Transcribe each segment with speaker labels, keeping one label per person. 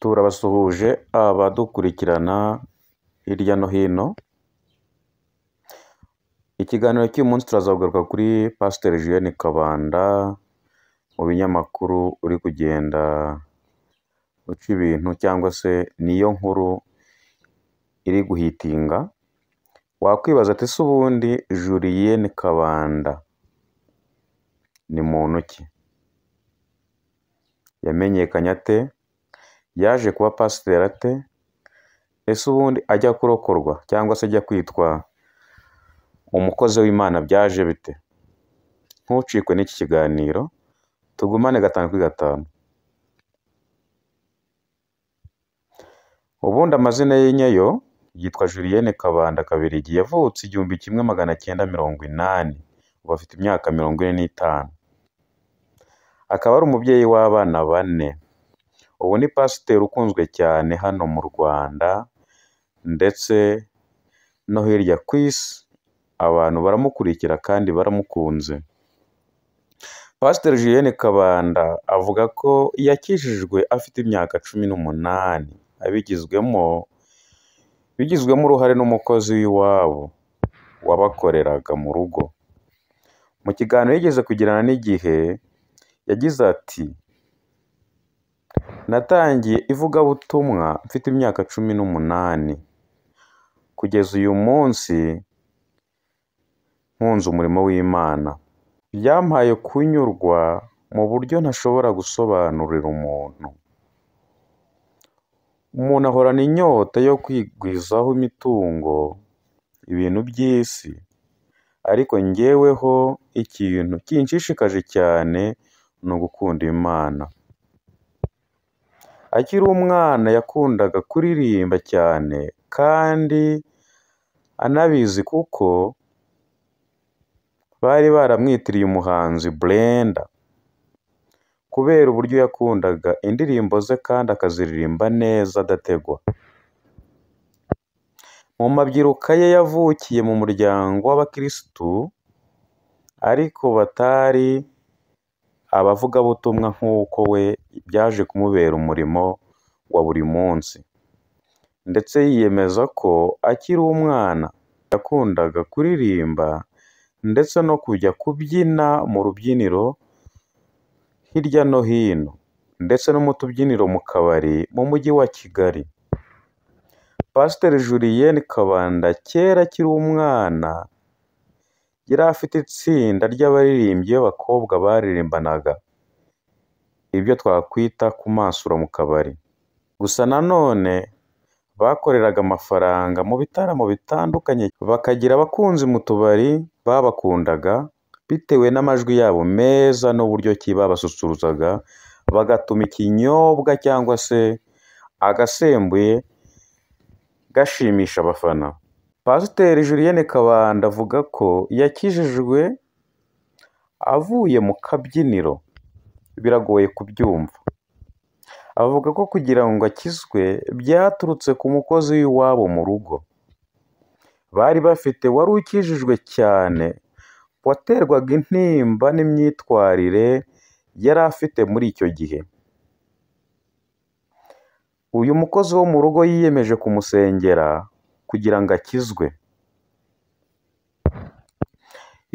Speaker 1: Turabasuhuje abadukurikirana hirya no hino. Ikiganiro cy'uyu munsi turazagaruka kuri Pasiteri Julienne Kabanda, mu binyamakuru uri kugenda uca ibintu cyangwa se niyo nkuru iri guhitinga. Wakwibaza ati ese ubundi Julienne Kabanda ni muntu ki? Yamenyekanye ate? Yaje kuba pasiteri ate? Ese ubundi ajya kurokorwa cyangwa se ajya kwitwa umukozi w'Imana byaje bite? Ntucikwe n'iki kiganiro, tugumane 5 kuri 5. Ubundi amazina ye nyayo yitwa Julienne Kabanda Kabirigi. Yavutse 1980, ubu afite imyaka 45. Akaba ari umubyeyi w'abana 4. Ubu ni pasiteri ukunzwe cyane hano mu Rwanda ndetse no hirya ku isi. Abantu baramukurikira kandi baramukunze. Pasiteri Julienne Kabanda avuga ko yakijijwe afite imyaka 18, bigizwemo uruhare n'umukozi w'iwabo wabakoreraga mu rugo. Mu kiganiro yigeze kugirana n'Igihe yagize ati, natangiye ivugabutumwa mfite imyaka 18, kugeza uyu munsi nkunze umurimo w'Imana. Byampaye kunyurwa mu buryo ntashobora gusobanurira umuntu. Umuntu ahorana inyota yo kwigwizaho imitungo, ibintu by'isi, ariko njyeweho ikintu kinshishikaje cyane ni ugukunda Imana. Akiri umwana yakundaga kuririmba cyane kandi anabizi kuko bari baramwitiriye umuhanzi Brenda kubera uburyo yakundaga indirimbo ze kandi akaziririmba neza adategwa. Mu mabyiruka ye yavukiye mu muryango w'abakirisitu ariko batari abavugabutumwa nk'uko we byaje kumubera umurimo wa buri munsi, ndetse yiyemeza ko akiri umwana yakundaga kuririmba ndetse no kujya kubyina mu rubyiniro hirya no hino ndetse no mu tubyiniro mu kabari mu mujyi wa Kigali. Pasiteri Julienne Kabanda kera akiri umwana yari afite itsinda ry'abaririmbyi b'abakobwa baririmbanaga ibyo twakwita kumasura mu kabari. Gusa nanone bakoreraga amafaranga mu bitaramo bitandukanye, bakagira abakunzi mu tubari babakundaga bitewe n'amajwi yabo meza n'uburyo ki babasusuruzaga, bagatuma ikinyobwa cyangwa se agasembuye gashimisha abafana. Pasiteri Julienne Kabanda avuga ko yakijijwe avuye mu kabyiniro. Biragoye kubyumva. Avuga ko kugira ngo akizwe byaturutse ku mukozi w'iwabo mu rugo bari bafite, wari ukijijwe cyane, waterwaga intimba n'imyitwarire yari afite muri icyo gihe. Uyu mukozi wo mu rugo yiyemeje kumusengera kugira ngo akizwe.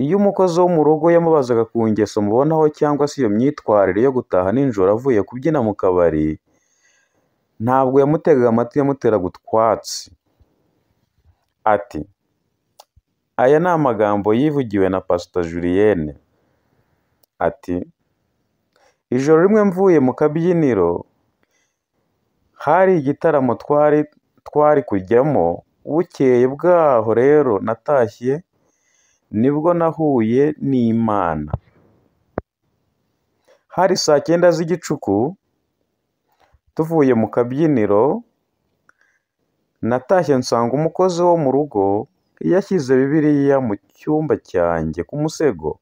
Speaker 1: Iyo umukozi wo mu rugo yamubazaga ku ngeso mubonaho cyangwa se iyo myitwarire yo gutaha nijoro avuye kubyina mu kabari, ntabwo yamutegaga amatwi, yamuteraga utwatsi. Ati, aya ni amagambo yivugiwe na Pastor Julienne. Ati, ijoro rimwe mvuye mu kabyiniro, hari igitaramo twari kujyamo, bukeye bwaho rero natashye, nibwo nahuye n'Imana. Hari saa 9 z'igicuku, tuvuye mu kabyiniro, natashye nsanga umukozi wo mu rugo yashyize Bibiliya mu cyumba cyanjye ku musego.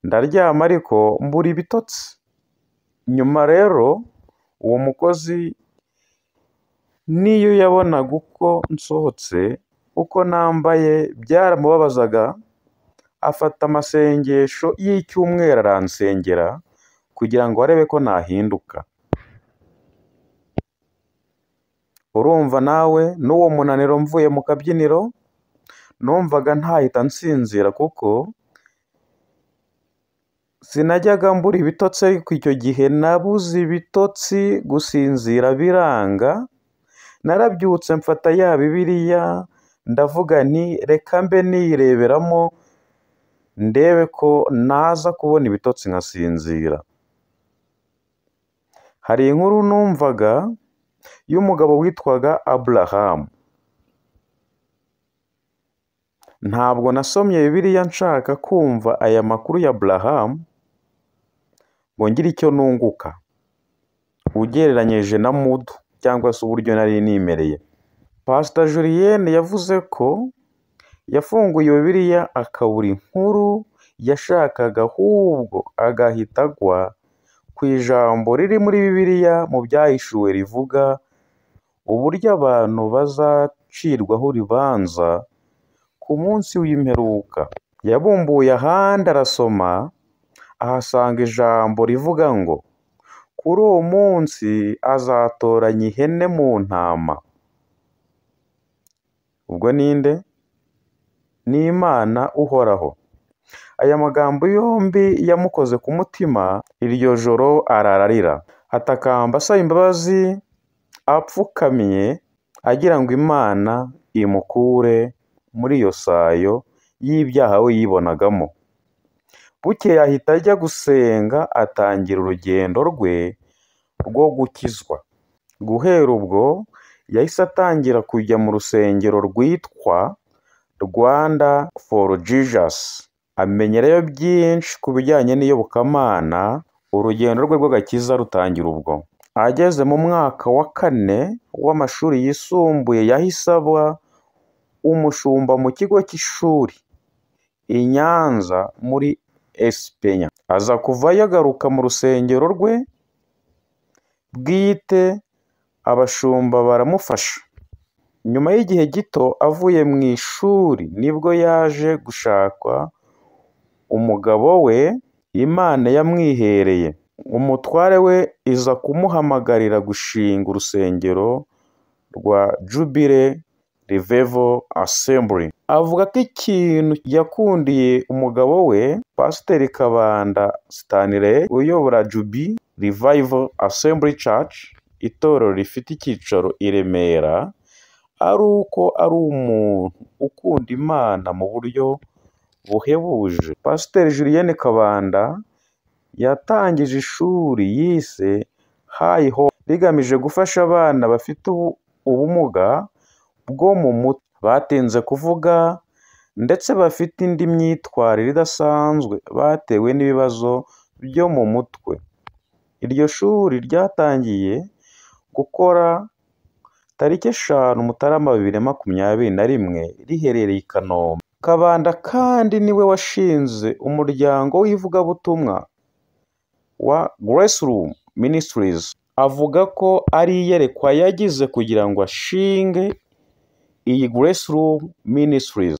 Speaker 1: Ndaryama ariko mbura ibitotsi. Nyuma rero uwo mukozi niyo yabonaga uko nsohotse, uko nambaye, byaramubabazaga, afata amasengesho y'icyumweru aransengera kugira ngo arebe ko nahinduka. urumva nawe n'uwo munaniro mvuye mu kabyiniro numvaga ntahita nsinzira kuko sinajyaga mbura ibitotsi, ariko icyo gihe nabuze ibitotsi gusinzira biranga. Narabyutse mfata ya Bibiliya ndavuga nti reka mbe niyireberamo ndebe ko naza kubona ibitotsi nkasinzira. Hari inkuru numvaga y'umugabo witwaga Aburahamu. Ntabwo nasomye Bibiliya nshaka kumva aya makuru ya Aburahamu ngo ngire icyo nunguka ugereranyije na mood cyangwa se uburyo nari nimereye. Pastor Julienne yavuze ko yafunguye Bibiliya akabura inkuru yashakaga, ahubwo agahita agwa ku ijambo riri muri Bibiliya mu Byahishuwe rivuga uburyo abantu bazacirwaho urubanza ku munsi w'imperuka. Yabumbuye ahandi arasoma ahasanga ijambo rivuga ngo kuri uwo munsi azatoranya ihene mu ntama. Ubwo ninde? Ni Imana uhoraho. Aya magambo yombi yamukoze ku mutima, iryo joro arararira atakamba asaba imbabazi, apfukamye agira ngo Imana imukure muri iyo sayo y'ibyaha we yibonagamo. Bukeye ahita ajya gusenga, atangira urugendo rwe rwo gukizwa. Guhera ubwo yahise atangira kujya mu rusengero rwitwa Rwanda for Jesus. Amenyerayo byinshi ku bijyanye n'iyobokamana. Urugendo rwe rw'agakiza rutangira ubwo. Ageze mu mwaka wa 4 w'amashuri yisumbuye yahise aba umushumba mu kigo cy'ishuri i Nyanza muri Espenya. Aza kuvayo agaruka mu rusengero rwe bwite, abashumba baramufasha. Nyuma y'igihe gito avuye mu ishuri nibwo yaje gushakwa umugabo we Imana yamwihereye. Umutware we iza kumuhamagarira gushinga urusengero rwa Jubilee Revival Assembly. Avuga ko ikintu yakundiye umugabo we Pasiteri Kabanda Stanley uyobora Jubilee Revival Assembly Church, itorero rifite icyicaro i Remera, ari uko ari umuntu ukunda Imana mu buryo buhebuje. Pasiteri Julienne Kabanda yatangije ishuri yise High Hope rigamije gufasha abana bafite ubumuga bwo mu mutwe, batinze kuvuga ndetse bafite indi myitwarire idasanzwe batewe n'ibibazo byo mu mutwe. Iryo shuri ryatangiye gukora tariki 5 Mutarama 2021 riherereye i Kanombe. Kabanda kandi niwe washinze umuryango w'ivugabutumwa wa Grace Room Ministries. Avuga ko ari iyerekwa yagize kugira ngo ashinge iyi Grace Room Ministries.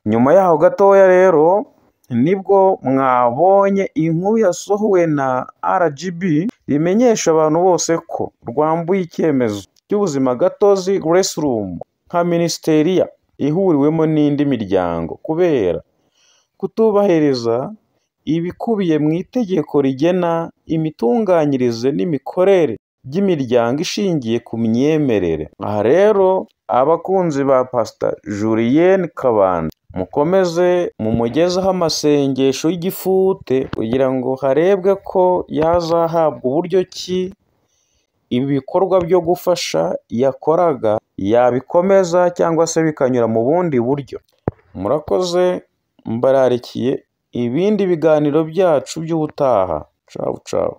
Speaker 1: Nyuma yaho gatoya rero nibwo mwabonye inkuru yasohowe na RGB rimenyesha abantu bose ko rwambuye icyemezo cy'ubuzima gatozi Grace Room nka ministeriya ihuriwemo n'indi miryango kubera kutubahiriza ibikubiye mu itegeko rigena imitunganyirize n'imikorere by'imiryango ishingiye ku myemerere. Aha rero abakunzi ba Pastor Julienne Kabanda mukomeze mumugezeho amasengesho y'igifute kugira ngo harebwe ko yazahabwa uburyo ki ibikorwa byo gufasha yakoraga yabikomeza cyangwa se bikanyura mu bundi buryo. Murakoze, mbararikiye ibindi biganiro byacu by'ubutaha. Ciao ciao.